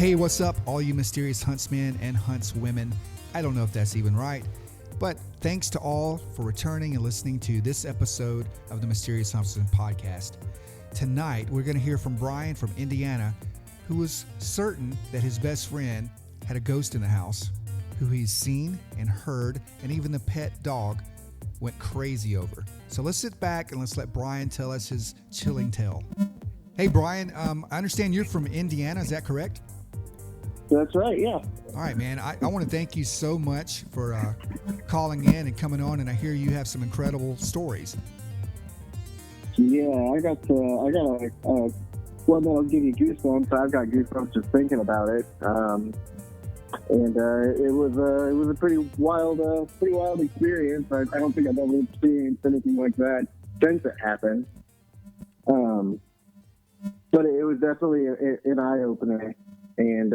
Hey, what's up, all you mysterious huntsmen and huntswomen? I don't know if that's even right, but thanks to all for returning and listening to this episode of the Mysterious Huntsman podcast. Tonight, we're going to hear from Brian from Indiana, who was certain that his best friend had a ghost in the house, who he's seen and heard, and even the pet dog went crazy over. So let's sit back and let's let Brian tell us his chilling tale. Hey, Brian, I understand you're from Indiana. Is that correct? That's right, yeah. All right, man. I want to thank you so much for calling in and coming on, and I hear you have some incredible stories. Yeah, I got one that'll give you goosebumps. I've got goosebumps just thinking about it. It was a pretty wild experience. I don't think I've ever experienced anything like that since it happened. But it was definitely an eye opener. And,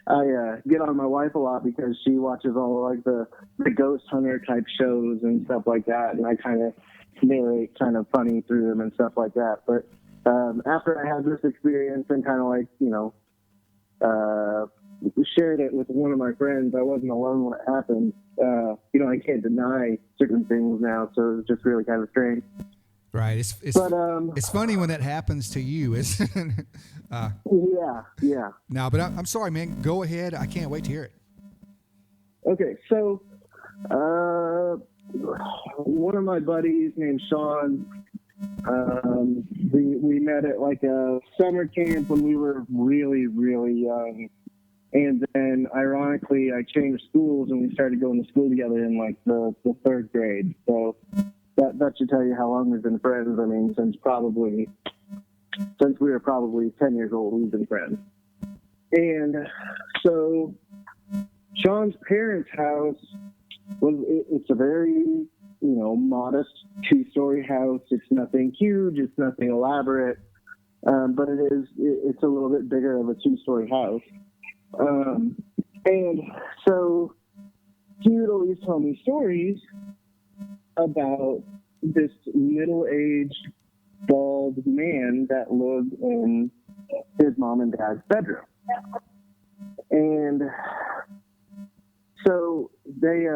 I get on my wife a lot because she watches all like the ghost hunter type shows and stuff like that. And I kind of narrate kind of funny through them and stuff like that. But after I had this experience and kind of like, shared it with one of my friends, I wasn't alone when it happened. I can't deny certain things now. So it was just really kind of strange. Right. It's funny when that happens to you, isn't it? Yeah. No, but I'm sorry, man. Go ahead. I can't wait to hear it. Okay, so one of my buddies named Sean, we met at like a summer camp when we were really, really young. And then, ironically, I changed schools and we started going to school together in like the third grade. So that should tell you how long we've been friends. I mean, since we were probably 10 years old, we've been friends. And so Sean's parents' house it's a very, modest 2-story house. It's nothing huge. It's nothing elaborate. But it's a little bit bigger of a 2-story house. And so he would always tell me stories about this middle-aged, bald man that lived in his mom and dad's bedroom. And so they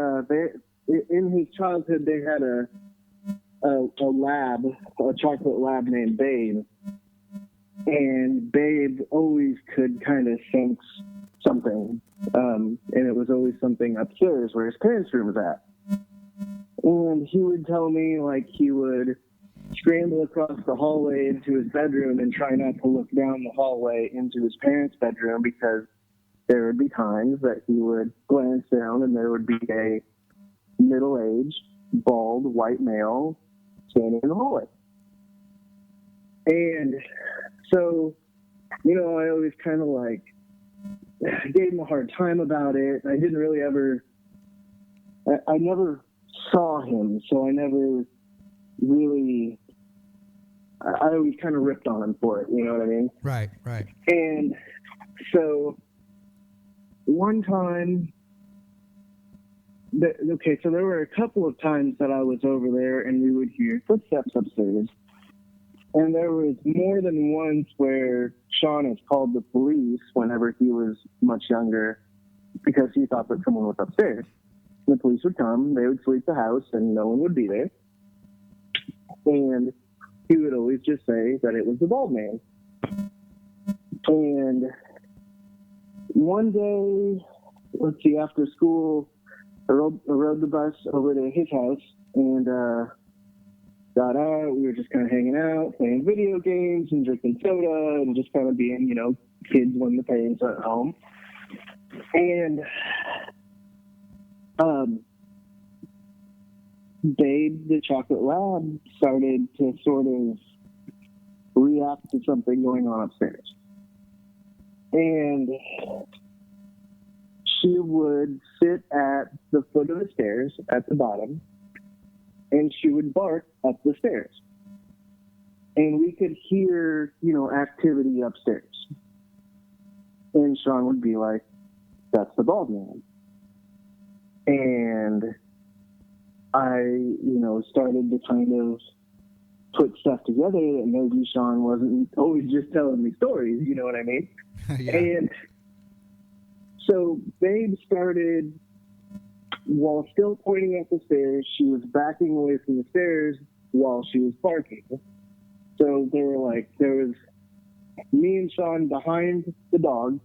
in his childhood, they had a chocolate lab named Babe. And Babe always could kind of sense something. And it was always something upstairs where his parents' room was at. And he would tell me, like, he would scramble across the hallway into his bedroom and try not to look down the hallway into his parents' bedroom because there would be times that he would glance down and there would be a middle-aged, bald, white male standing in the hallway. And so, I always kind of like gave him a hard time about it. I didn't really I never saw him, so I never really, I always kind of ripped on him for it, you know what I mean? Right. And so one time, so there were a couple of times that I was over there and we would hear footsteps upstairs. And there was more than once where Sean has called the police whenever he was much younger because he thought that someone was upstairs. The police would come, they would sweep the house, and no one would be there. And he would always just say that it was the bald man. And one day, after school, I rode the bus over to his house and got out. We were just kind of hanging out, playing video games and drinking soda and just kind of being, kids when the parents are at home. And Babe, the chocolate lab, started to sort of react to something going on upstairs. And she would sit at the foot of the stairs at the bottom, and she would bark up the stairs. And we could hear, activity upstairs. And Sean would be like, that's the bald man. And I, started to kind of put stuff together that maybe Sean wasn't always just telling me stories, you know what I mean? Yeah. And so Babe started, while still pointing at the stairs, she was backing away from the stairs while she was barking. So there was me and Sean behind the dog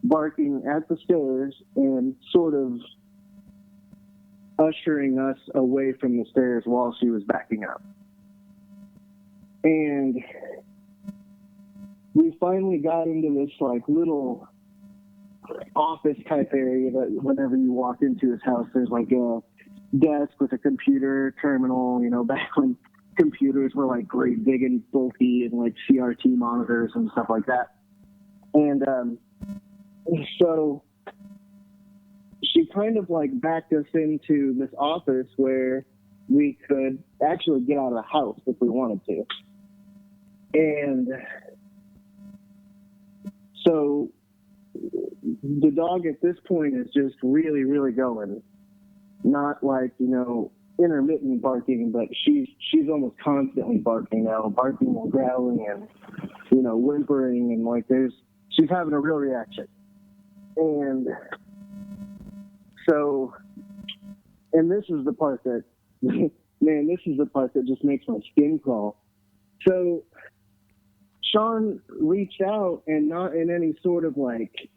barking at the stairs and sort of ushering us away from the stairs while she was backing up. And we finally got into this like little office type area that whenever you walk into his house, there's like a desk with a computer terminal, you know, back when computers were like great big and bulky and like CRT monitors and stuff like that. And so she kind of like backed us into this office where we could actually get out of the house if we wanted to. And so the dog at this point is just really, really going. Not like, you know, intermittent barking, but she's almost constantly barking now, barking and growling and, you know, whimpering, and like she's having a real reaction. And so, and this is the part that, man, this is the part that just makes my skin crawl. So Sean reached out, and not in any sort of like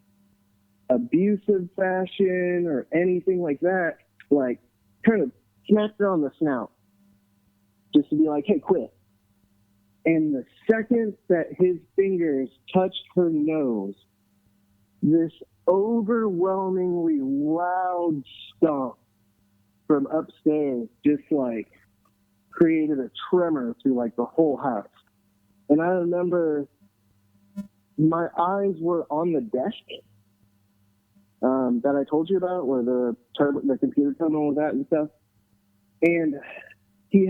abusive fashion or anything like that, like kind of smacked her on the snout just to be like, hey, quit. And the second that his fingers touched her nose, this overwhelmingly loud stomp from upstairs just like created a tremor through like the whole house. And I remember my eyes were on the desk that I told you about, where the computer terminal was at and stuff. And his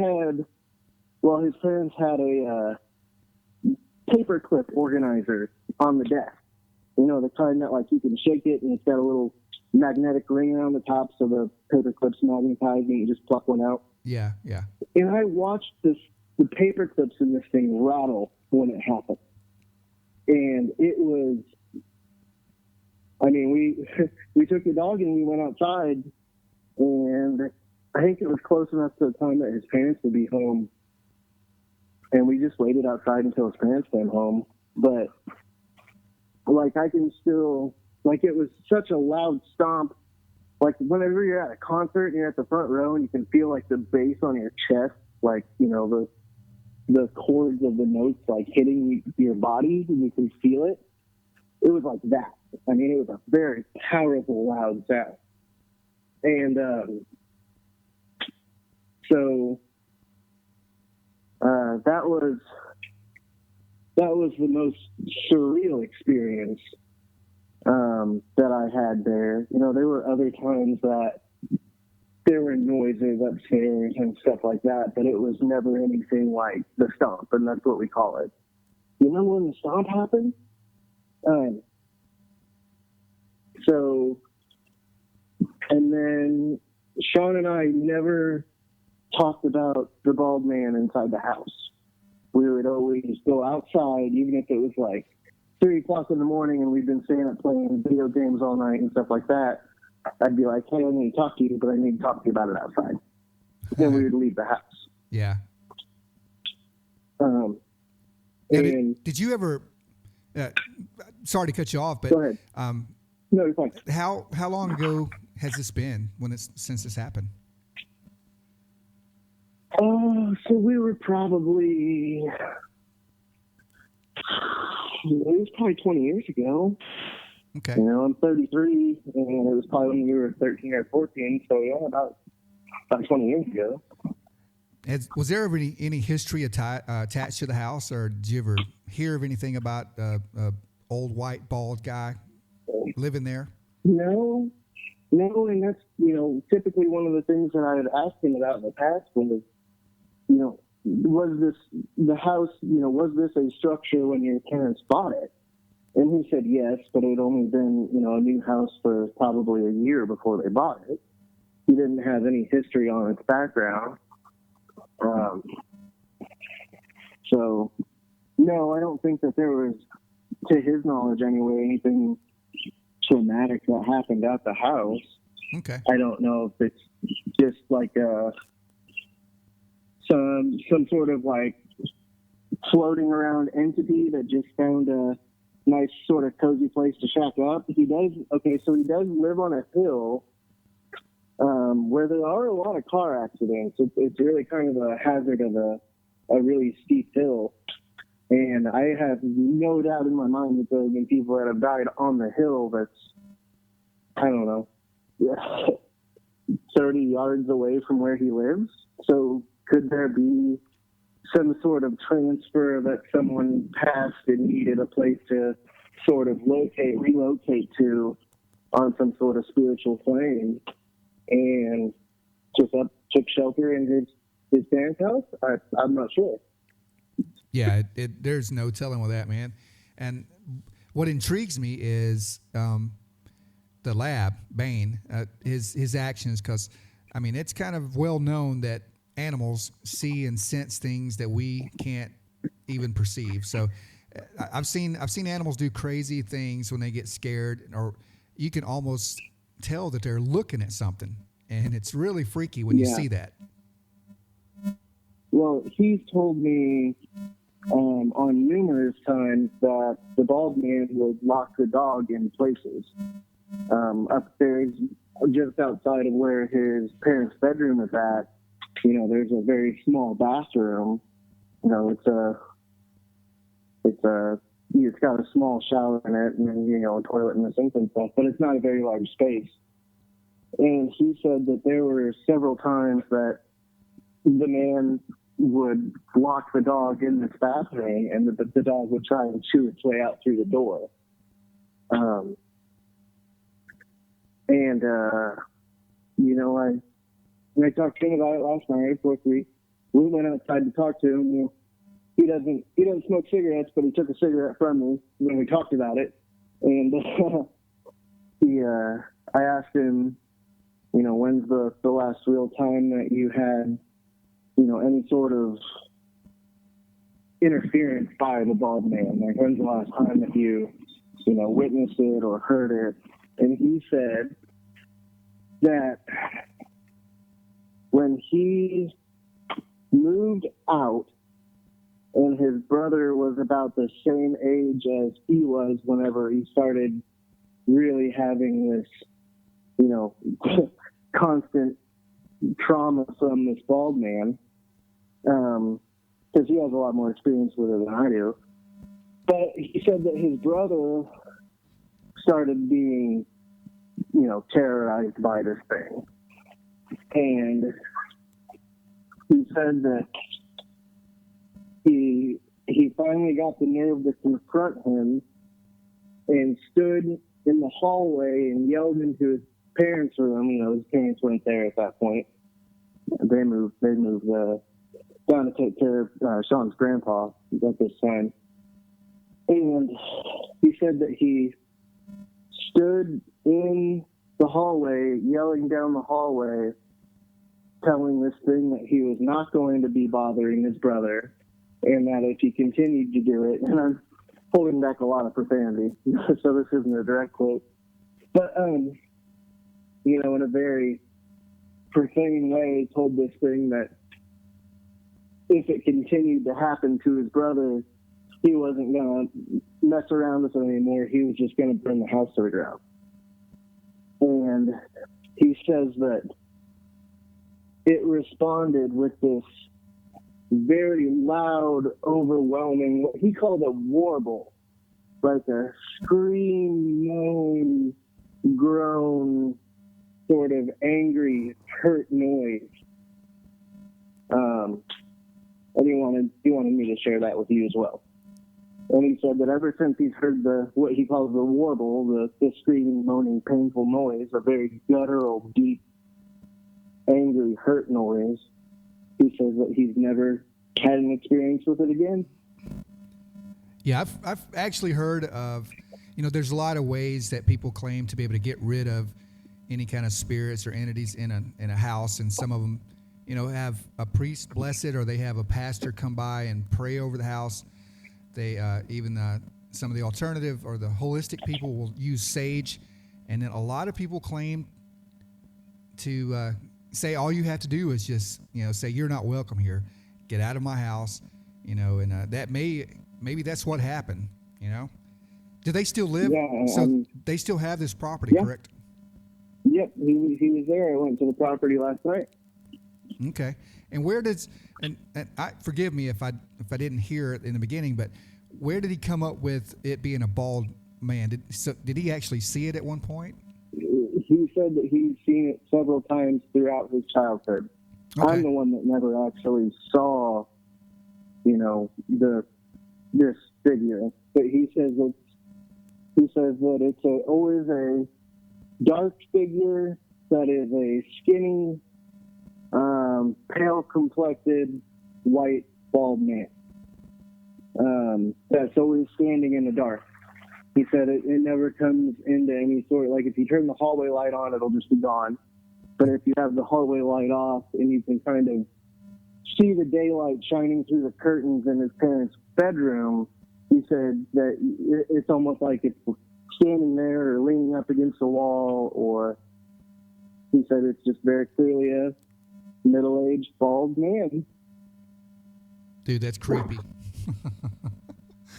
parents had a paperclip organizer on the desk. You know, the kind that like you can shake it and it's got a little magnetic ring around the top, so the paperclip's magnetized and you just pluck one out. Yeah, yeah. And I watched the paperclips in this thing rattle when it happened. And it was, I mean, we took the dog and we went outside, and I think it was close enough to the time that his parents would be home. And we just waited outside until his parents came home. But like, I can still, like, it was such a loud stomp. Like, whenever you're at a concert and you're at the front row and you can feel like the bass on your chest, like, you know, the chords of the notes like hitting your body, and you can feel it. It was like that. I mean, it was a very powerful, loud sound. And so that was the most surreal experience that I had there. You know, there were other times that there were noises upstairs and stuff like that, but it was never anything like the stomp, and that's what we call it. You remember when the stomp happened? So, and then Sean and I never talked about the bald man inside the house. We would always go outside, even if it was like 3 o'clock in the morning and we've been staying up playing video games all night and stuff like that. I'd be like, hey, I need to talk to you, but I need to talk to you about it outside. Then we would leave the house. Yeah. And did you ever, sorry to cut you off, but go ahead. No, you're fine. How long ago has this been since this happened? So we were probably, it was probably 20 years ago. Okay. You know, I'm 33, and it was probably when we were 13 or 14, so yeah, about 20 years ago. Was there ever any history attached to the house, or did you ever hear of anything about old white bald guy living there? No, and that's, you know, typically one of the things that I had asked him about in the past was, you know, was this a structure when your parents bought it? And he said yes, but it had only been, you know, a new house for probably a year before they bought it. He didn't have any history on its background. So, no, I don't think that there was to his knowledge anyway, anything traumatic that happened at the house. Okay. I don't know if it's just like some sort of like floating around entity that just found a nice sort of cozy place to shack up. He does live on a hill where there are a lot of car accidents. It's really kind of a hazard of a really steep hill. And I have no doubt in my mind that there have been people that have died on the hill that's, I don't know, 30 yards away from where he lives. So could there be some sort of transfer that someone passed and needed a place to sort of relocate to on some sort of spiritual plane, and just took shelter in his parents' house? I'm not sure. Yeah, there's no telling with that, man. And what intrigues me is the lab, Bane, his actions, because, I mean, it's kind of well known that animals see and sense things that we can't even perceive. So I've seen animals do crazy things when they get scared, or you can almost tell that they're looking at something, and it's really freaky when you see that. Well, he's told me on numerous times that the bald man would lock the dog in places. Upstairs, just outside of where his parents' bedroom is at, there's a very small bathroom. It's got a small shower in it, and then, a toilet and a sink and stuff, but it's not a very large space. And he said that there were several times that the man would lock the dog in this bathroom, and that the dog would try and chew its way out through the door. I talked to him about it last night. Of course, we went outside to talk to him. He doesn't smoke cigarettes, but he took a cigarette from me when we talked about it. And I asked him, when's the last real time that you had, any sort of interference by the bald man? Like, when's the last time that you witnessed it or heard it? And he said that when he moved out and his brother was about the same age as he was whenever he started really having this, constant trauma from this bald man, because he has a lot more experience with it than I do. But he said that his brother started being, terrorized by this thing. And he said that he finally got the nerve to confront him and stood in the hallway and yelled into his parents' room. His parents weren't there at that point. They moved down to take care of Sean's grandpa at this time. And he said that he stood in the hallway, yelling down the hallway, telling this thing that he was not going to be bothering his brother, and that if he continued to do it, and I'm holding back a lot of profanity, so this isn't a direct quote, but, in a very profane way, told this thing that if it continued to happen to his brother, he wasn't going to mess around with it anymore. He was just going to burn the house to the ground. And he says that it responded with this very loud, overwhelming, what he called a warble, like a scream, moan, groan, sort of angry, hurt noise. And he wanted me to share that with you as well. And he said that ever since he's heard what he calls the warble, the screaming, moaning, painful noise, a very guttural, deep, angry, hurt noise, he says that he's never had an experience with it again. Yeah, I've actually heard of, there's a lot of ways that people claim to be able to get rid of any kind of spirits or entities in a house, and some of them, have a priest bless it, or they have a pastor come by and pray over the house. They even some of the alternative or the holistic people will use sage, and then a lot of people claim to say all you have to do is just say you're not welcome here, get out of my house, and that maybe that's what happened. Do they still live? Yeah, so they still have this property, yeah. correct? Yep, he was there. I went to the property last night. Okay. And where does and I forgive me if I didn't hear it in the beginning, but where did he come up with it being a bald man? Did he actually see it at one point? He said that he's seen it several times throughout his childhood. Okay. I'm the one that never actually saw, this figure. But he says that it's always a dark figure that is a skinny, pale complected, white, bald man. That's always standing in the dark. He said it never comes into any sort, like if you turn the hallway light on, it'll just be gone. But if you have the hallway light off and you can kind of see the daylight shining through the curtains in his parents' bedroom, he said that it's almost like it's standing there or leaning up against the wall, or he said it's just very clearly a middle-aged, bald man. Dude, that's creepy.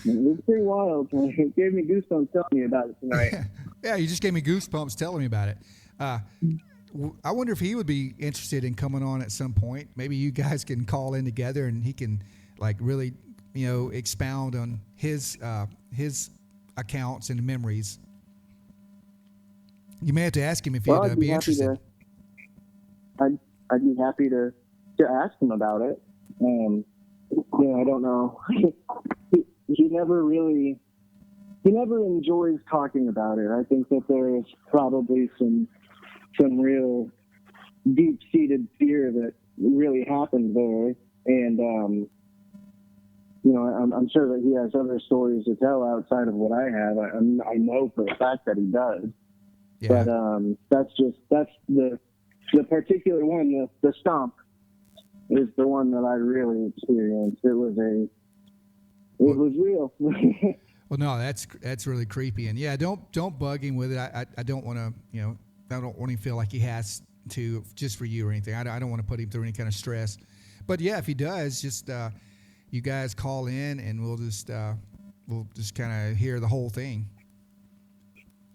It was pretty wild. It gave me goosebumps telling me about it tonight. Yeah, you just gave me goosebumps telling me about it. I wonder if he would be interested in coming on at some point. Maybe you guys can call in together and he can really, expound on his accounts and memories. You may have to ask him if he'd be interested. I'd be happy to ask him about it. I don't know. He never enjoys talking about it. I think that there is probably some real deep-seated fear that really happened there. And, I'm sure that he has other stories to tell outside of what I have. I know for a fact that he does. Yeah. But that's the particular one, the Stomp, is the one that I really experienced. It was real. Well, no, that's really creepy, and yeah, don't bug him with it. I don't want to, I don't want him to feel like he has to just for you or anything. I don't want to put him through any kind of stress. But yeah, if he does, just you guys call in and we'll just kind of hear the whole thing.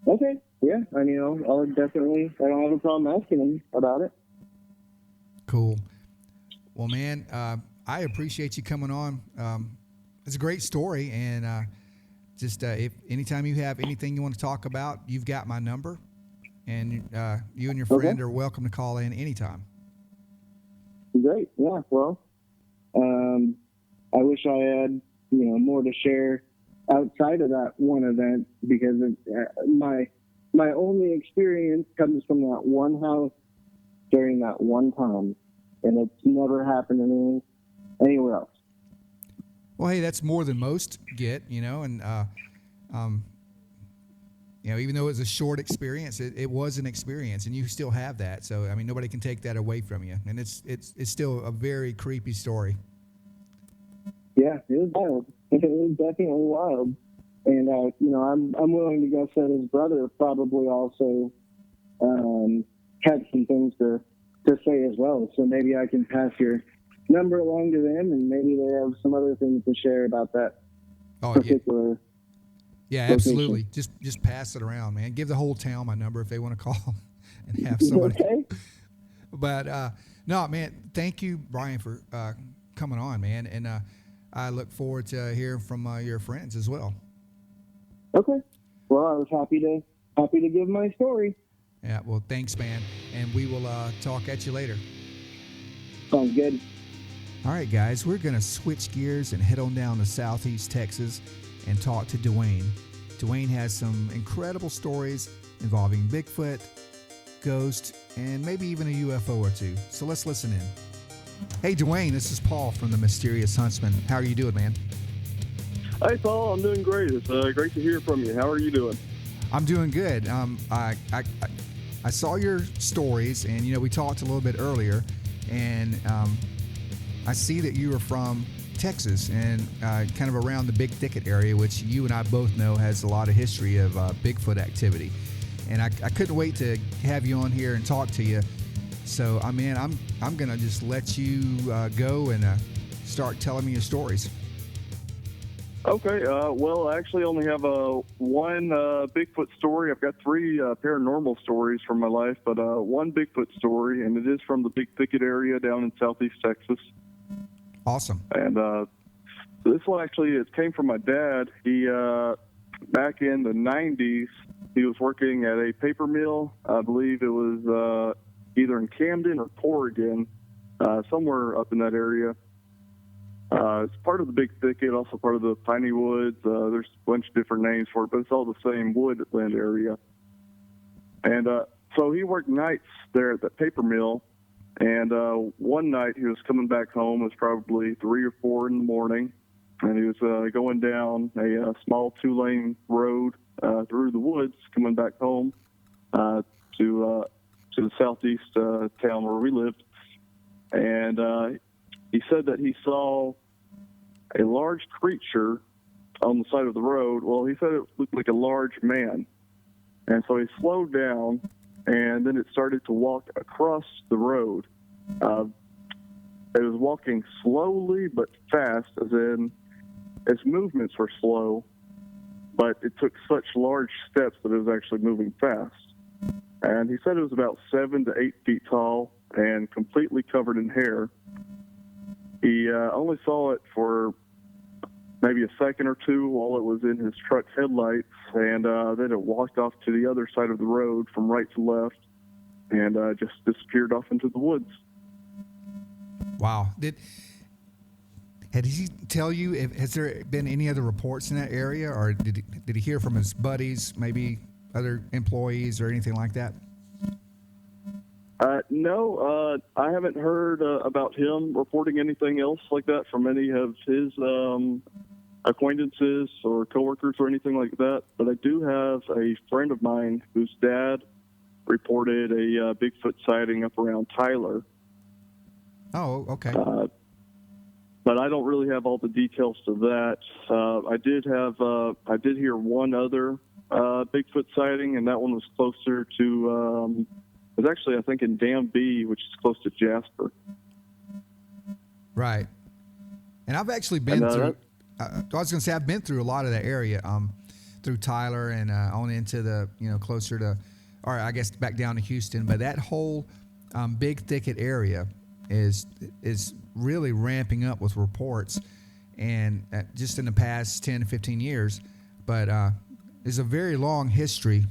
Okay. Yeah, I'll definitely. I don't have a problem asking him about it. Cool. Well, man, I appreciate you coming on. It's a great story, and if anytime you have anything you want to talk about, you've got my number, and you and your friend are welcome to call in anytime. Great. Yeah. Well, I wish I had more to share outside of that one event, because my only experience comes from that one house during that one time, and it's never happened to me anywhere else. Well, hey, that's more than most get, and even though it was a short experience, it was an experience, and you still have that. So, nobody can take that away from you, and it's still a very creepy story. Yeah, it was wild. It was definitely wild, and I'm willing to guess that his brother probably also had some things to say as well. So maybe I can pass your number along to them, and maybe they have some other things to share about that particular. Yeah, absolutely. Just pass it around, man. Give the whole town my number if they want to call and have somebody. Okay. But no, man. Thank you, Brian, for coming on, man, and I look forward to hearing from your friends as well. Okay. Well, I was happy to give my story. Yeah. Well, thanks, man, and we will talk at you later. Sounds good. All right, guys, we're going to switch gears and head on down to Southeast Texas and talk to Dwayne. Dwayne has some incredible stories involving Bigfoot, ghosts, and maybe even a UFO or two. So let's listen in. Hey, Dwayne, this is Paul from the Mysterious Huntsman. How are you doing, man? Hey, Paul, I'm doing great. It's great to hear from you. How are you doing? I'm doing good. I saw your stories, and we talked a little bit earlier, and I see that you are from Texas, and kind of around the Big Thicket area, which you and I both know has a lot of history of Bigfoot activity. And I couldn't wait to have you on here and talk to you. So, I'm going to just let you go and start telling me your stories. Okay. Well, I actually only have one Bigfoot story. I've got three paranormal stories from my life, but one Bigfoot story, and it is from the Big Thicket area down in southeast Texas. Awesome. And this one actually, it came from my dad. He, back in the 90s, he was working at a paper mill. I believe it was either in Camden or Corrigan, somewhere up in that area. It's part of the Big Thicket, also part of the Piney Woods. There's a bunch of different names for it, but it's all the same woodland area. And so he worked nights there at that paper mill. And one night he was coming back home. It was probably 3 or 4 in the morning. And he was going down a small 2-lane road through the woods, coming back home to the southeast town where we lived. And he said that he saw a large creature on the side of the road. Well, he said it looked like a large man. And so he slowed down, and then it started to walk across the road. It was walking slowly but fast, as in its movements were slow, but it took such large steps that it was actually moving fast. And he said it was about 7 to 8 feet tall and completely covered in hair. He only saw it for maybe a second or two while it was in his truck's headlights, and then it walked off to the other side of the road from right to left and just disappeared off into the woods. Wow. Did he tell you, has there been any other reports in that area, or did he hear from his buddies, maybe other employees or anything like that? No, I haven't heard about him reporting anything else like that from any of his acquaintances or coworkers or anything like that. But I do have a friend of mine whose dad reported a Bigfoot sighting up around Tyler. Oh, okay. But I don't really have all the details to that. I did hear one other Bigfoot sighting, and that one was closer to. It was actually, I think, in Dam B, which is close to Jasper. Right. And I've actually been through. I was going to say I've been through a lot of that area, through Tyler and on into the closer to, or I guess back down to Houston. But that whole Big Thicket area is really ramping up with reports, and just in the past 10 to 15 years. But there's a very long history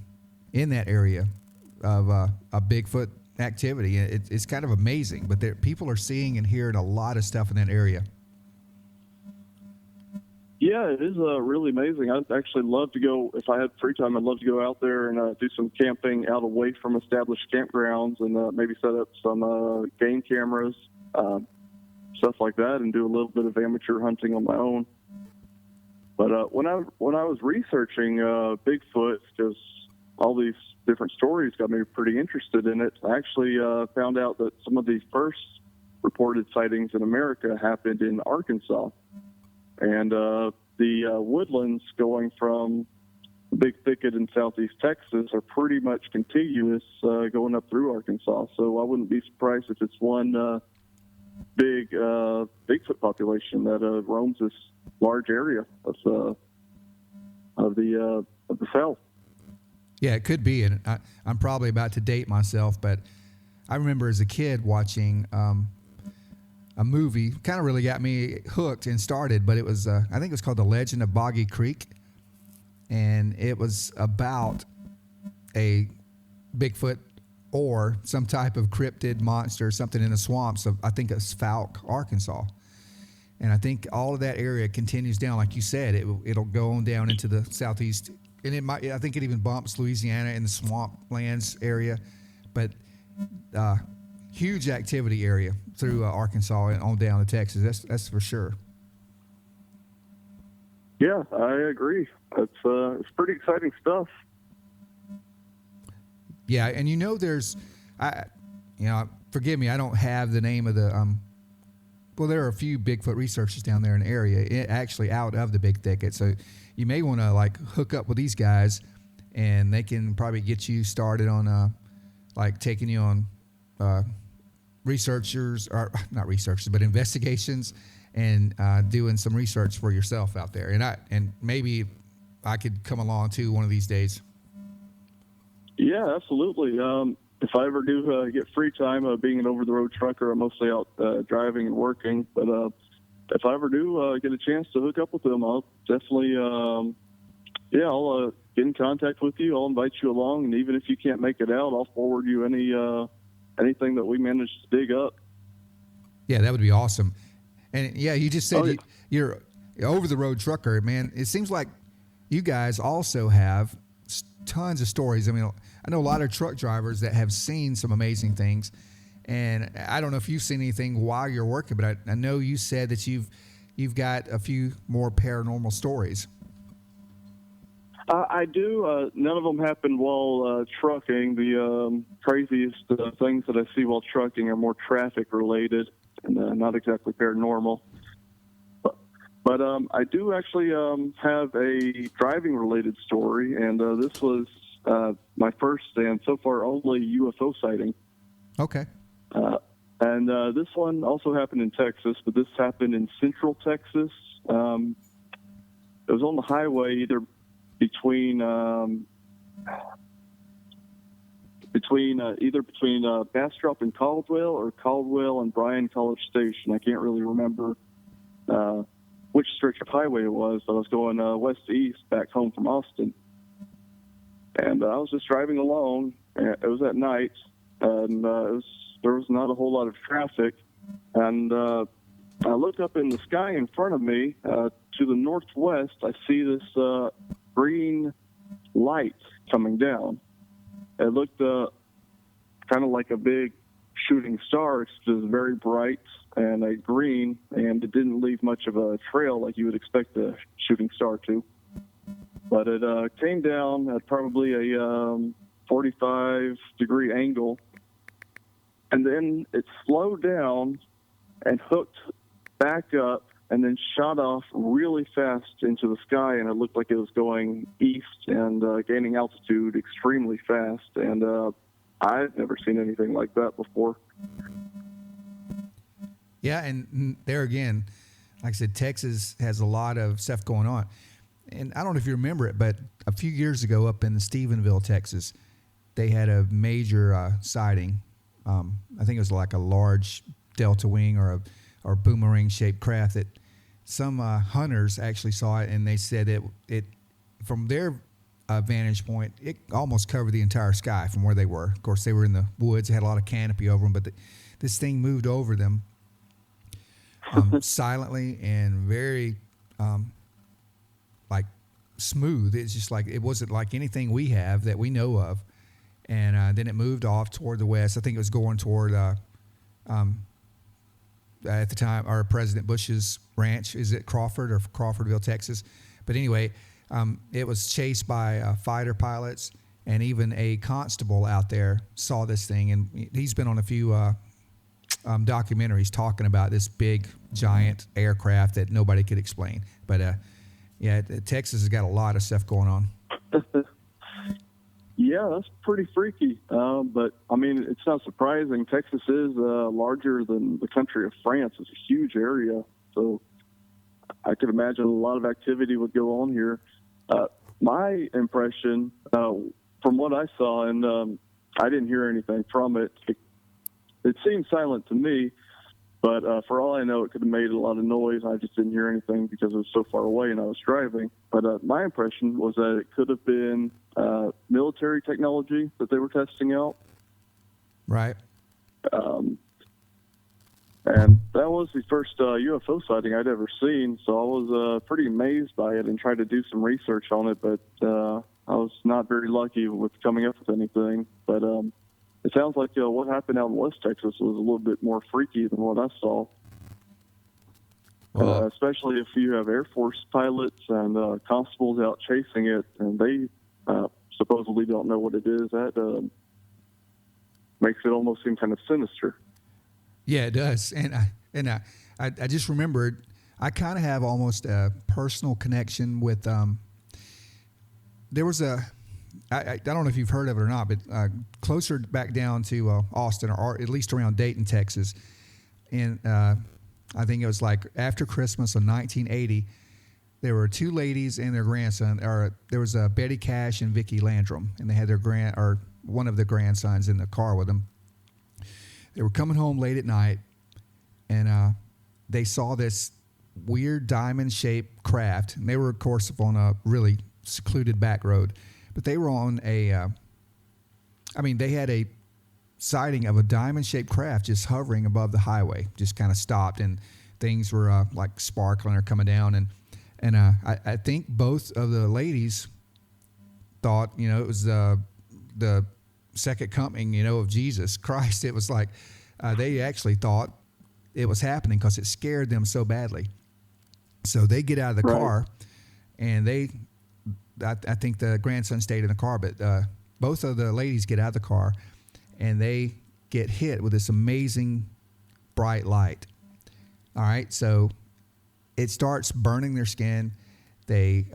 in that area of a Bigfoot activity. It's kind of amazing, but people are seeing and hearing a lot of stuff in that area. Yeah, it is really amazing. I'd actually love to go, if I had free time, I'd love to go out there and do some camping out away from established campgrounds and maybe set up some game cameras, stuff like that, and do a little bit of amateur hunting on my own. But when I was researching Bigfoot, because all these different stories got me pretty interested in it, I actually found out that some of the first reported sightings in America happened in Arkansas. And the woodlands going from the Big Thicket in southeast Texas are pretty much contiguous going up through Arkansas. So I wouldn't be surprised if it's one big Bigfoot population that roams this large area of the South. Yeah, it could be, and I'm probably about to date myself, but I remember as a kid watching a movie, kind of really got me hooked and started, but it was, I think it was called The Legend of Boggy Creek, and it was about a Bigfoot or some type of cryptid monster, something in the swamps of, I think it's Falk, Arkansas. And I think all of that area continues down, like you said, it'll go on down into the southeast. And I think it even bumps Louisiana in the swamp lands area, but huge activity area through Arkansas and on down to Texas. That's for sure. Yeah, I agree. It's pretty exciting stuff. Yeah, and there's, forgive me, I don't have the name of the Well, there are a few Bigfoot researchers down there in the area, actually out of the big thicket. So you may want to like hook up with these guys, and they can probably get you started on like taking you on researchers, or not researchers, but investigations, and doing some research for yourself out there. And maybe I could come along too one of these days. Yeah, absolutely. If I ever do get free time, being an over-the-road trucker, I'm mostly out driving and working. But if I ever do get a chance to hook up with them, I'll definitely, I'll get in contact with you. I'll invite you along, and even if you can't make it out, I'll forward you anything that we managed to dig up. Yeah, that would be awesome. And yeah, you just said you're over-the-road trucker, man. It seems like you guys also have tons of stories. I mean, I know a lot of truck drivers that have seen some amazing things, and I don't know if you've seen anything while you're working, but I know you said that you've got a few more paranormal stories. I do. None of them happened while trucking. The craziest things that I see while trucking are more traffic related and not exactly paranormal. But I do actually have a driving-related story, and this was my first and so far only UFO sighting. Okay. And this one also happened in Texas, but this happened in Central Texas. It was on the highway, either between Bastrop and Caldwell, or Caldwell and Bryan College Station. I can't really remember which stretch of highway it was, but I was going west to east back home from Austin. And I was just driving along. It was at night, and there was not a whole lot of traffic. And I looked up in the sky in front of me. To the northwest, I see this green light coming down. It looked kind of like a big shooting star. It's just very bright and a green, and it didn't leave much of a trail like you would expect a shooting star to. But it came down at probably a 45-degree angle, and then it slowed down and hooked back up and then shot off really fast into the sky, and it looked like it was going east and gaining altitude extremely fast. And I've never seen anything like that before. Yeah, and there again, like I said, Texas has a lot of stuff going on. And I don't know if you remember it, but a few years ago up in Stephenville, Texas, they had a major sighting. I think it was like a large delta wing or boomerang-shaped craft that some hunters actually saw it, and they said it from their vantage point, it almost covered the entire sky from where they were. Of course, they were in the woods, they had a lot of canopy over them, but this thing moved over them silently and very like smooth. It's just like, it wasn't like anything we have that we know of. And then it moved off toward the west. I think it was going toward at the time, our President Bush's ranch. Is it Crawford or Crawfordville, Texas? But anyway, it was chased by fighter pilots, and even a constable out there saw this thing. And he's been on a few documentaries talking about this big, giant aircraft that nobody could explain. But yeah, Texas has got a lot of stuff going on. Yeah, that's pretty freaky. But, I mean, it's not surprising. Texas is larger than the country of France. It's a huge area. So I could imagine a lot of activity would go on here. My impression, from what I saw, and I didn't hear anything from it, it seemed silent to me. But for all I know, it could have made a lot of noise. I just didn't hear anything because it was so far away and I was driving. But my impression was that it could have been military technology that they were testing out. Right. And that was the first UFO sighting I'd ever seen. So I was pretty amazed by it and tried to do some research on it. But I was not very lucky with coming up with anything. But it sounds like what happened out in West Texas was a little bit more freaky than what I saw. Especially if you have Air Force pilots and constables out chasing it, and they supposedly don't know what it is. That makes it almost seem kind of sinister. Yeah, it does. And I just remembered I kind of have almost a personal connection with. There was I don't know if you've heard of it or not, but closer back down to Austin, or at least around Dayton, Texas, and I think it was like after Christmas of 1980. There were two ladies and their grandson. Or there was Betty Cash and Vicki Landrum, and they had their one of their grandsons in the car with them. They were coming home late at night, and they saw this weird diamond-shaped craft. And they were, of course, on a really secluded back road, but they were on they had a sighting of a diamond-shaped craft just hovering above the highway, just kind of stopped, and things were like sparkling or coming down, and I think both of the ladies thought, it was the second coming, of Jesus Christ. It was like they actually thought it was happening because it scared them so badly. So they get out of the car, and I think the grandson stayed in the car, but both of the ladies get out of the car, and they get hit with this amazing bright light. All right, so it starts burning their skin. They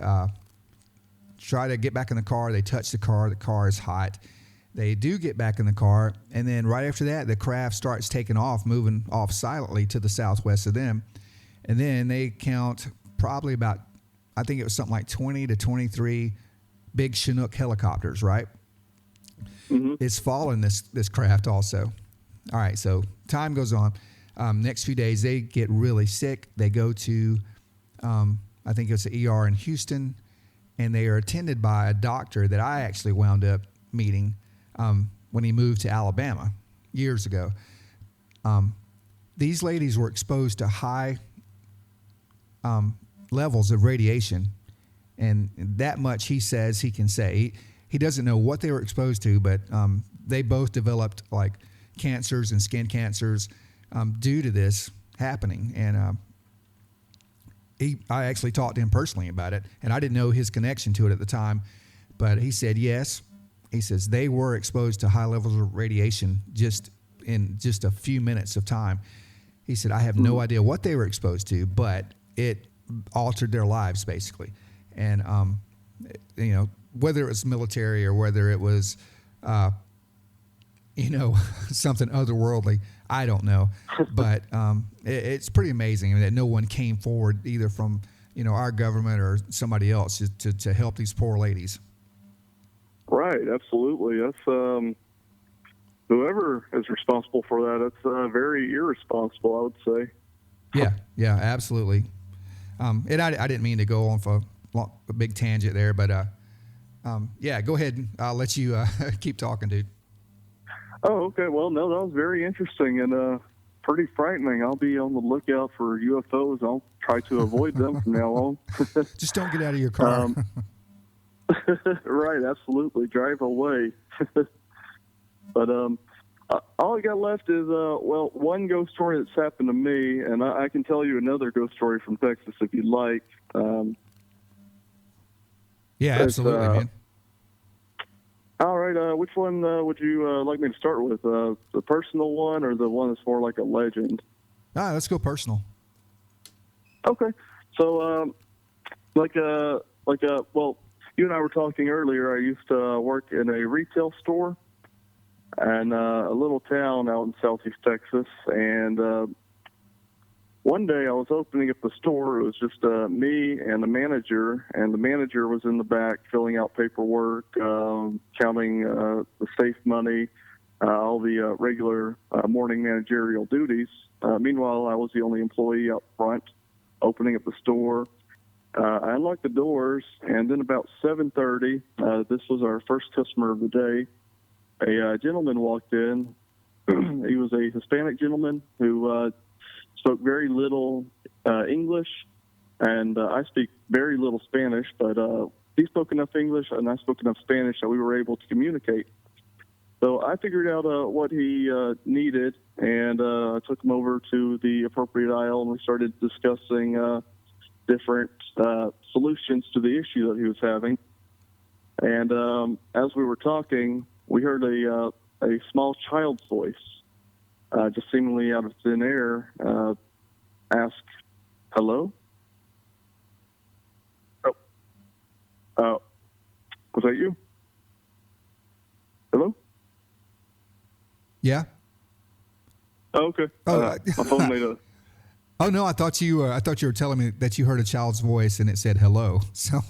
try to get back in the car. They touch the car. The car is hot. They do get back in the car, and then right after that, the craft starts taking off, moving off silently to the southwest of them. And then they count probably about, I think it was something like 20 to 23 big Chinook helicopters, right? Mm-hmm. It's following this craft also. All right, so time goes on. Next few days, they get really sick. They go to, I think it's the ER in Houston, and they are attended by a doctor that I actually wound up meeting when he moved to Alabama years ago. These ladies were exposed to high levels of radiation, and that much he says he can say. He doesn't know what they were exposed to, but they both developed like cancers and skin cancers due to this happening. And I actually talked to him personally about it, and I didn't know his connection to it at the time, but he said yes. He says they were exposed to high levels of radiation in just a few minutes of time. He said, I have no idea what they were exposed to, but it altered their lives basically. And, whether it was military or whether it was, something otherworldly, I don't know. But it's pretty amazing that no one came forward either from, our government or somebody else to help these poor ladies. Right, absolutely. That's whoever is responsible for that. That's very irresponsible, I would say. Yeah, absolutely. And I didn't mean to go on for a big tangent there, but go ahead. I'll let you keep talking, dude. Oh, okay. Well, no, that was very interesting and pretty frightening. I'll be on the lookout for UFOs. I'll try to avoid them from now on. Just don't get out of your car. Right, absolutely. Drive away. But all I got left is, one ghost story that's happened to me, and I can tell you another ghost story from Texas if you'd like. Yeah, absolutely, man. All right, which one would you like me to start with? The personal one or the one that's more like a legend? Let's go personal. Okay. So, well, you and I were talking earlier. I used to work in a retail store in a little town out in southeast Texas. And one day I was opening up the store. It was just me and the manager was in the back filling out paperwork, counting the safe money, all the regular morning managerial duties. Meanwhile, I was the only employee out front opening up the store. I unlocked the doors, and then about 7:30, this was our first customer of the day, a gentleman walked in. He was a Hispanic gentleman who spoke very little English, and I speak very little Spanish, but he spoke enough English and I spoke enough Spanish that we were able to communicate. So I figured out what he needed, and I took him over to the appropriate aisle, and we started discussing different solutions to the issue that he was having. And as we were talking, we heard a small child's voice, just seemingly out of thin air. ask, hello? Oh, was that you? Hello? Yeah. Oh, okay. Oh, my phone made a... Oh no, I thought you were telling me that you heard a child's voice and it said hello. So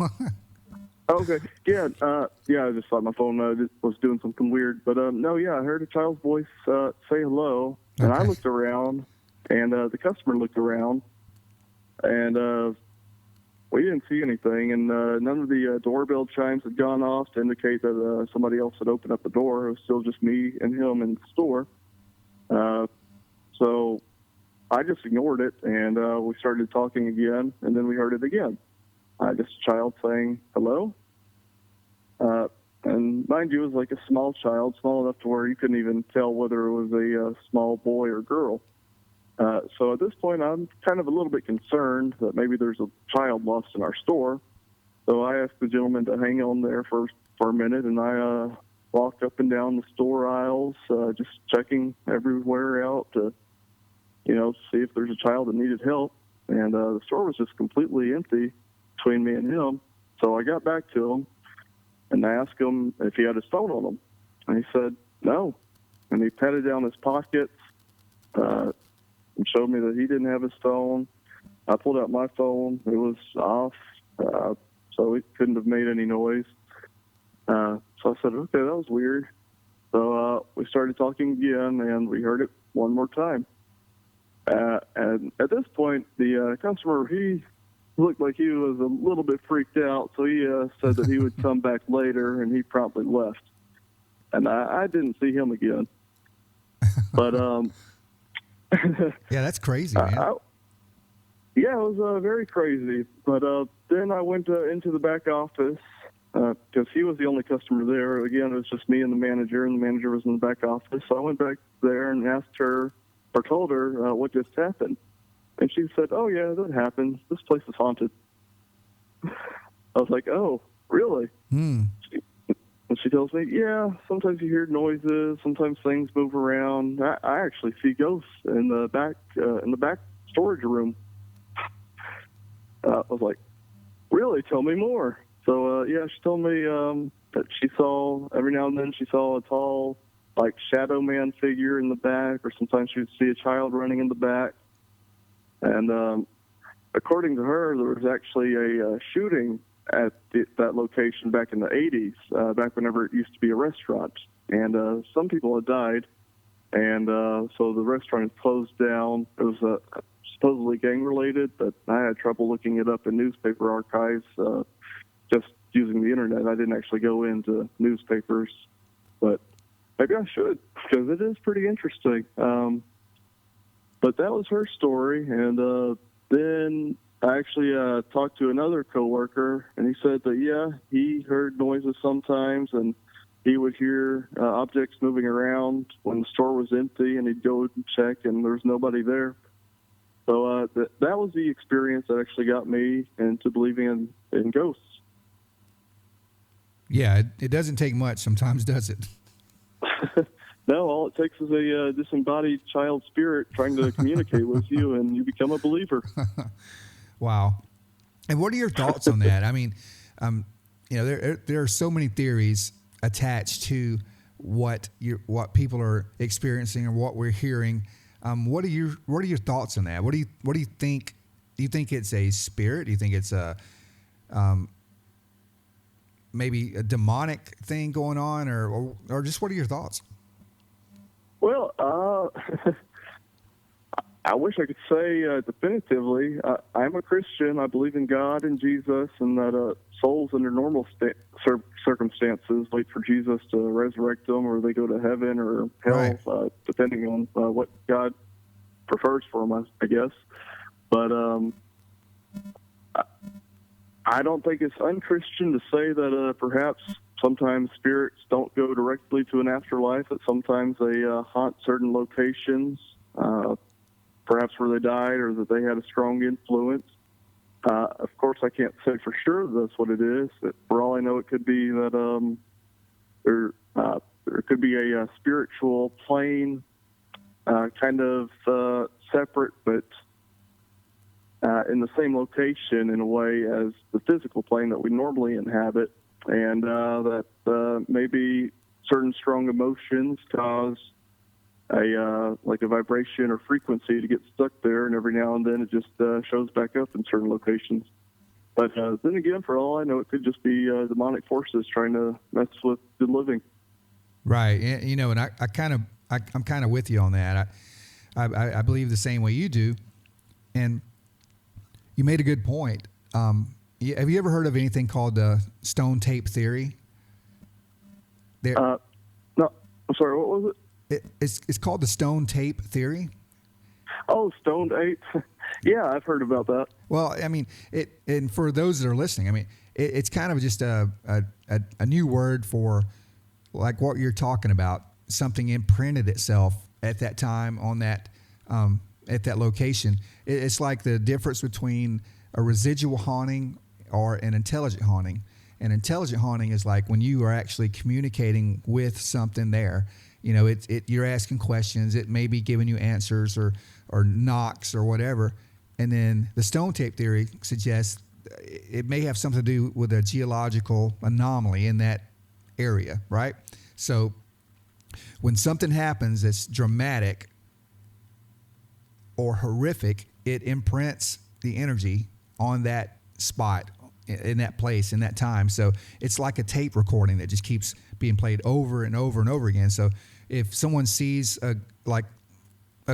Okay. Yeah. I just thought my phone was doing something weird, but no. Yeah, I heard a child's voice say hello, and I Okay. looked around, and the customer looked around, and we didn't see anything, and none of the doorbell chimes had gone off to indicate that somebody else had opened up the door. It was still just me and him in the store. So I just ignored it, and we started talking again, and then we heard it again. Just a child saying hello. And mind you, it was like a small child, small enough to where you couldn't even tell whether it was a small boy or girl. So at this point, I'm kind of a little bit concerned that maybe there's a child lost in our store. So I asked the gentleman to hang on there for a minute, and I walked up and down the store aisles, just checking everywhere out to, see if there's a child that needed help. And the store was just completely empty between me and him. So I got back to him and I asked him if he had his phone on him. And he said, no. And he patted down his pockets and showed me that he didn't have his phone. I pulled out my phone. It was off, so it couldn't have made any noise. So I said, okay, that was weird. So we started talking again, and we heard it one more time. And at this point, the customer, he looked like he was a little bit freaked out, so he said that he would come back later, and he promptly left. And I didn't see him again. But yeah, that's crazy, man. Yeah, it was very crazy. But then I went into the back office because he was the only customer there. Again, it was just me and the manager was in the back office. So I went back there and asked her, or told her what just happened. And she said, oh, yeah, that happens. This place is haunted. I was like, oh, really? And she tells me, yeah, sometimes you hear noises, sometimes things move around. I actually see ghosts in the back storage room. I was like, really? Tell me more. So, yeah, she told me that she saw, every now and then she saw a tall, like, shadow man figure in the back, or sometimes she would see a child running in the back. And according to her, there was actually a shooting at that location back in the 80s, back whenever it used to be a restaurant. And some people had died, and so the restaurant had closed down. It was supposedly gang-related, but I had trouble looking it up in newspaper archives just using the internet. I didn't actually go into newspapers, but maybe I should, because it is pretty interesting. But that was her story, and then I actually talked to another coworker, and he said that, yeah, he heard noises sometimes, and he would hear objects moving around when the store was empty, and he'd go and check, and there was nobody there. So that was the experience that actually got me into believing in ghosts. Yeah, it doesn't take much sometimes, does it? No, all it takes is a disembodied child spirit trying to communicate with you, and you become a believer. Wow. And what are your thoughts on that? I mean, there are so many theories attached to what people are experiencing or what we're hearing. What are your thoughts on that? What do you think? Do you think it's a spirit? Do you think it's a maybe a demonic thing going on, or just what are your thoughts? Well, I wish I could say definitively. I'm a Christian. I believe in God and Jesus, and that souls under normal circumstances wait for Jesus to resurrect them, or they go to heaven or hell, right, depending on what God prefers for them, I guess. But I don't think it's unchristian to say that perhaps sometimes spirits don't go directly to an afterlife, that sometimes they haunt certain locations, perhaps where they died or that they had a strong influence. Of course, I can't say for sure that's what it is. For all I know, it could be that there could be a spiritual plane kind of separate but in the same location in a way as the physical plane that we normally inhabit, and that maybe certain strong emotions cause a vibration or frequency to get stuck there, and every now and then it just shows back up in certain locations. But then again, for all I know, it could just be demonic forces trying to mess with good living. Right. And I'm kind of with you on that. I believe the same way you do. And you made a good point. Have you ever heard of anything called the stone tape theory? No, I'm sorry, what was it? It's called the stone tape theory. Oh, stone tape. Yeah, I've heard about that. Well, I mean, and for those that are listening, I mean, it's kind of just a new word for like what you're talking about. Something imprinted itself at that time on that at that location. It's like the difference between a residual haunting or an intelligent haunting. An intelligent haunting is like when you are actually communicating with something there. You know, you're asking questions. It may be giving you answers or knocks or whatever. And then the stone tape theory suggests it may have something to do with a geological anomaly in that area, right? So when something happens that's dramatic or horrific, it imprints the energy on that spot, in that place, in that time. So it's like a tape recording that just keeps being played over and over and over again. So if someone sees a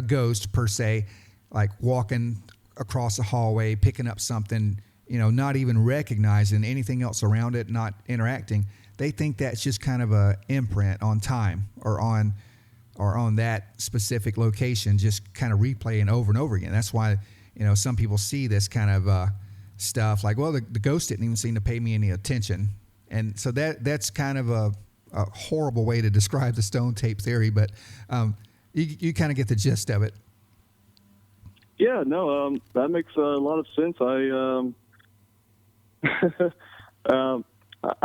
ghost per se, like walking across a hallway, picking up something, you know, not even recognizing anything else around it, not interacting, they think that's just kind of a imprint on time or on that specific location, just kind of replaying over and over again. That's why, you know, some people see this kind of stuff like, well, the ghost didn't even seem to pay me any attention. And so that's kind of a horrible way to describe the stone tape theory, but you kind of get the gist of it. Yeah, no, that makes a lot of sense. I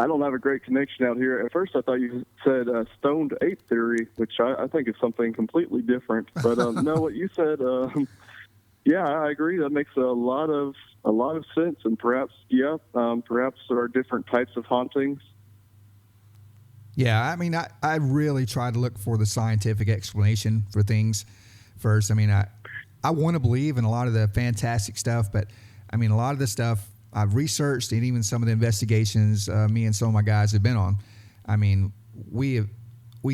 don't have a great connection out here. At first, I thought you said stoned ape theory, which I think is something completely different. But no, what you said, yeah, I agree. That makes a lot of sense. And perhaps, perhaps there are different types of hauntings. Yeah, I mean, I really try to look for the scientific explanation for things first. I mean, I want to believe in a lot of the fantastic stuff, but I mean, a lot of the stuff I've researched and even some of the investigations me and some of my guys have been on. I mean, we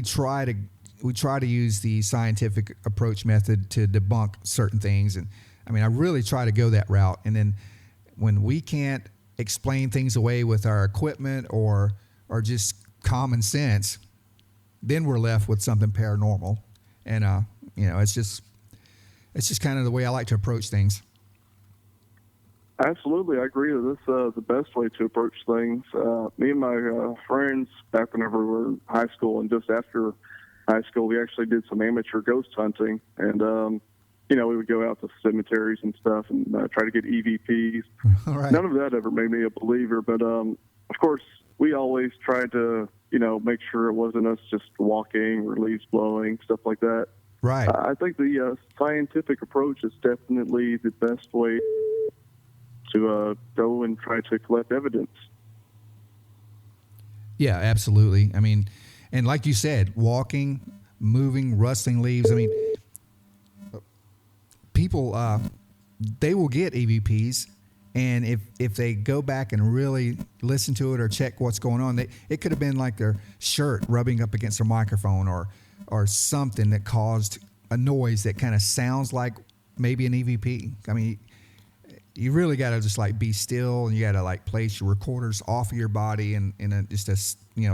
try to use the scientific approach method to debunk certain things, and I mean, I really try to go that route. And then when we can't explain things away with our equipment or just common sense, then we're left with something paranormal. And you know, it's just kind of the way I like to approach things. Absolutely, I agree that this is the best way to approach things. Me and my friends, back whenever we were in high school and just after high school, we actually did some amateur ghost hunting. And, you know, we would go out to cemeteries and stuff and try to get EVPs. All right. None of that ever made me a believer. But, of course, we always tried to, you know, make sure it wasn't us just walking or leaves blowing, stuff like that. Right. I think the scientific approach is definitely the best way to go and try to collect evidence. Yeah, absolutely. I mean, and like you said, walking, moving, rustling leaves. I mean, people, they will get EVPs, and if they go back and really listen to it or check what's going on, it could have been like their shirt rubbing up against their microphone or something that caused a noise that kind of sounds like maybe an EVP. I mean, you really got to just like be still, and you got to like place your recorders off of your body in just a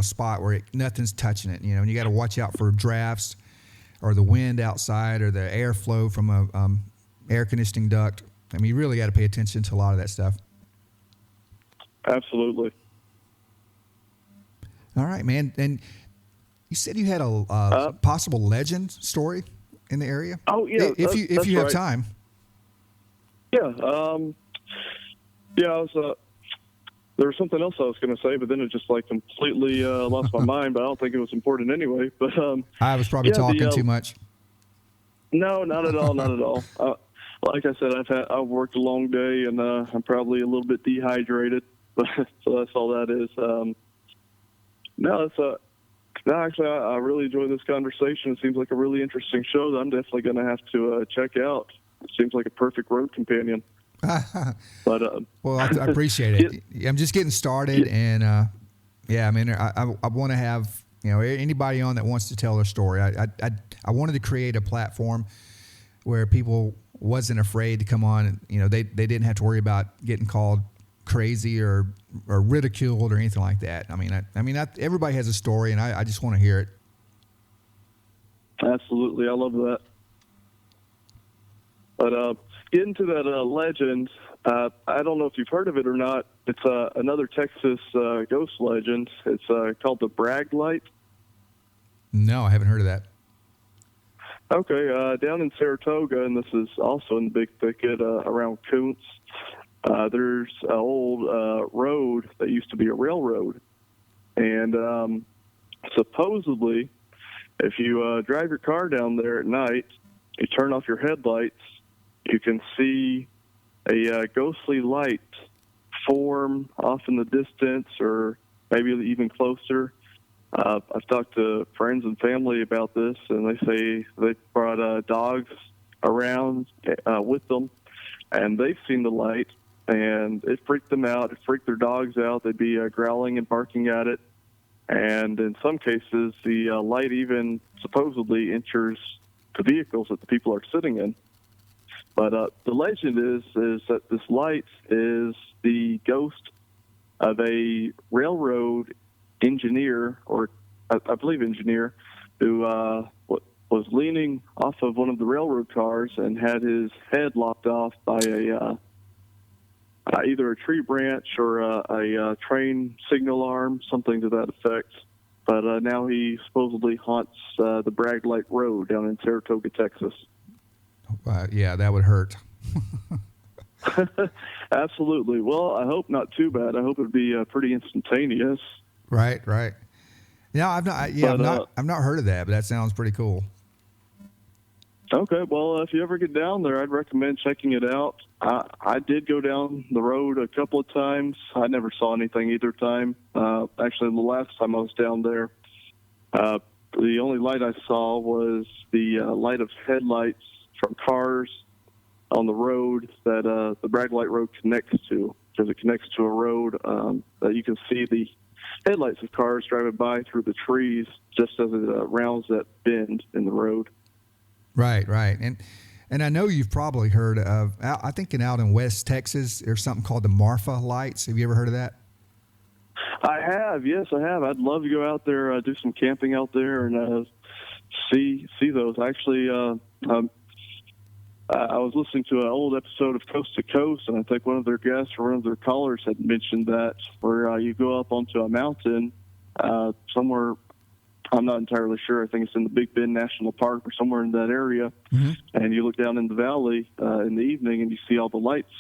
spot where nothing's touching it, and you got to watch out for drafts or the wind outside or the airflow from a air conditioning duct. I mean, you really got to pay attention to a lot of that stuff. Absolutely. All right, man. And you said you had a possible legend story in the area. Oh yeah, if you have time. Yeah, I was. There was something else I was going to say, but then it just like completely lost my mind. But I don't think it was important anyway. But I was probably talking too much. No, not at all, not at all. like I said, I've worked a long day, and I'm probably a little bit dehydrated, but so that's all that is. Actually, I really enjoy this conversation. It seems like a really interesting show that I'm definitely going to have to check out. It seems like a perfect road companion. But well, I appreciate it. I'm just getting started, and I mean, I want to have anybody on that wants to tell their story. I wanted to create a platform where people wasn't afraid to come on, and they didn't have to worry about getting called crazy or ridiculed or anything like that. I mean, everybody has a story, and I just want to hear it. Absolutely, I love that. But getting to that legend, I don't know if you've heard of it or not. It's another Texas ghost legend. It's called the Bragg Light. No, I haven't heard of that. Okay, down in Saratoga, and this is also in the Big Thicket around Koontz, there's an old road that used to be a railroad. And supposedly, if you drive your car down there at night, you turn off your headlights, you can see a ghostly light form off in the distance or maybe even closer. I've talked to friends and family about this, and they say they brought dogs around with them, and they've seen the light, and it freaked them out. It freaked their dogs out. They'd be growling and barking at it, and in some cases, the light even supposedly enters the vehicles that the people are sitting in. But the legend is that this light is the ghost of a railroad engineer, or I believe engineer, who was leaning off of one of the railroad cars and had his head lopped off by either a tree branch or a train signal arm, something to that effect. But now he supposedly haunts the Bragg Light Road down in Saratoga, Texas. Yeah, that would hurt. Absolutely. Well, I hope not too bad. I hope it'd be pretty instantaneous. Right. Yeah, I've not heard of that, but that sounds pretty cool. Okay, well, if you ever get down there, I'd recommend checking it out. I did go down the road a couple of times. I never saw anything either time. Actually, the last time I was down there, the only light I saw was the light of headlights from cars on the road that the Bragg Light Road connects to, because it connects to a road that you can see the headlights of cars driving by through the trees just as it rounds that bend in the road. Right. And I know you've probably heard of, I think out in West Texas, there's something called the Marfa lights. Have you ever heard of that? I have. Yes, I have. I'd love to go out there, do some camping out there and see those. Actually, I was listening to an old episode of Coast to Coast, and I think one of their guests or one of their callers had mentioned that, where you go up onto a mountain somewhere, I'm not entirely sure, I think it's in the Big Bend National Park or somewhere in that area, mm-hmm. and you look down in the valley in the evening and you see all the lights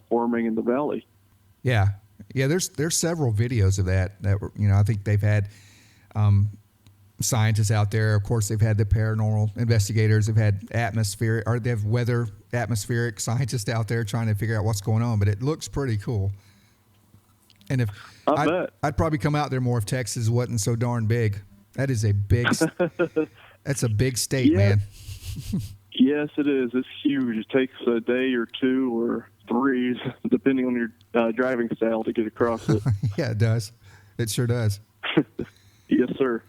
forming in the valley. Yeah, there's several videos of that I think they've had scientists out there. Of course, they've had the paranormal investigators. They've had they have weather atmospheric scientists out there trying to figure out what's going on. But it looks pretty cool. And I'd probably come out there more if Texas wasn't so darn big. That is that's a big state, man. Yes, it is. It's huge. It takes a day or two or three, depending on your driving style, to get across it. Yeah, it does. It sure does. Yes, sir.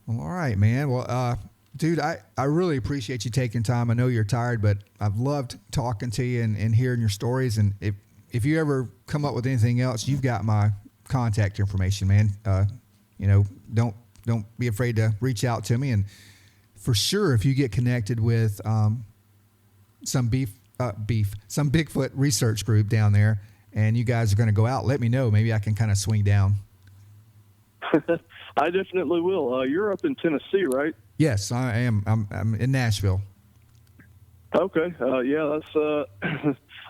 Well, all right, man. Well, dude, I really appreciate you taking time. I know you're tired, but I've loved talking to you and hearing your stories. And if you ever come up with anything else, you've got my contact information, man. Don't be afraid to reach out to me. And for sure, if you get connected with some Bigfoot research group down there, and you guys are going to go out, let me know. Maybe I can kind of swing down. I definitely will. You're up in Tennessee, right? Yes, I am. I'm in Nashville. Okay. Yeah,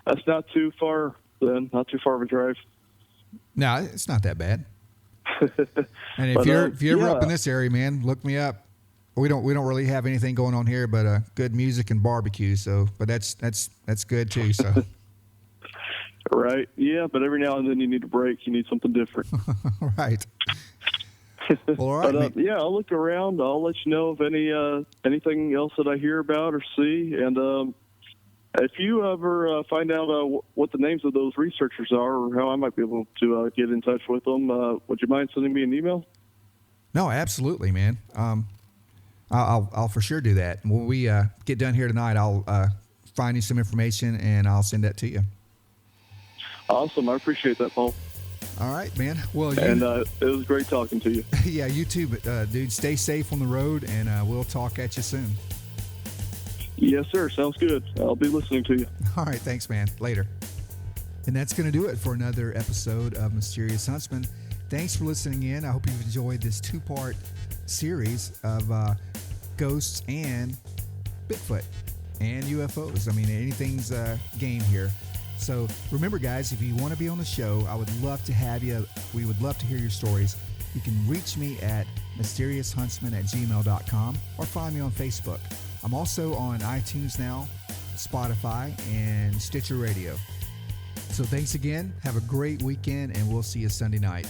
that's not too far then. Not too far of a drive. No, it's not that bad. And if you're ever up in this area, man, look me up. we don't really have anything going on here but good music and barbecue. So, but that's good too. So, Right. Yeah, but every now and then you need a break. You need something different. right. Well, all right. But yeah, I'll look around. I'll let you know if anything else that I hear about or see. And if you ever find out what the names of those researchers are, or how I might be able to get in touch with them, would you mind sending me an email? No, absolutely, man. I'll for sure do that. When we get done here tonight, I'll find you some information and I'll send that to you. Awesome. I appreciate that, Paul. All right, man. Well, it was great talking to you. Yeah, you too. But dude, stay safe on the road, and we'll talk at you soon. Yes, sir. Sounds good. I'll be listening to you. All right. Thanks, man. Later. And that's going to do it for another episode of Mysterious Huntsman. Thanks for listening in. I hope you've enjoyed this 2-part series of ghosts and Bigfoot and UFOs. I mean, anything's game here. So remember, guys, if you want to be on the show, I would love to have you. We would love to hear your stories. You can reach me at mysteriousHuntsman@gmail.com or find me on Facebook. I'm also on iTunes now, Spotify, and Stitcher Radio. So thanks again. Have a great weekend, and we'll see you Sunday night.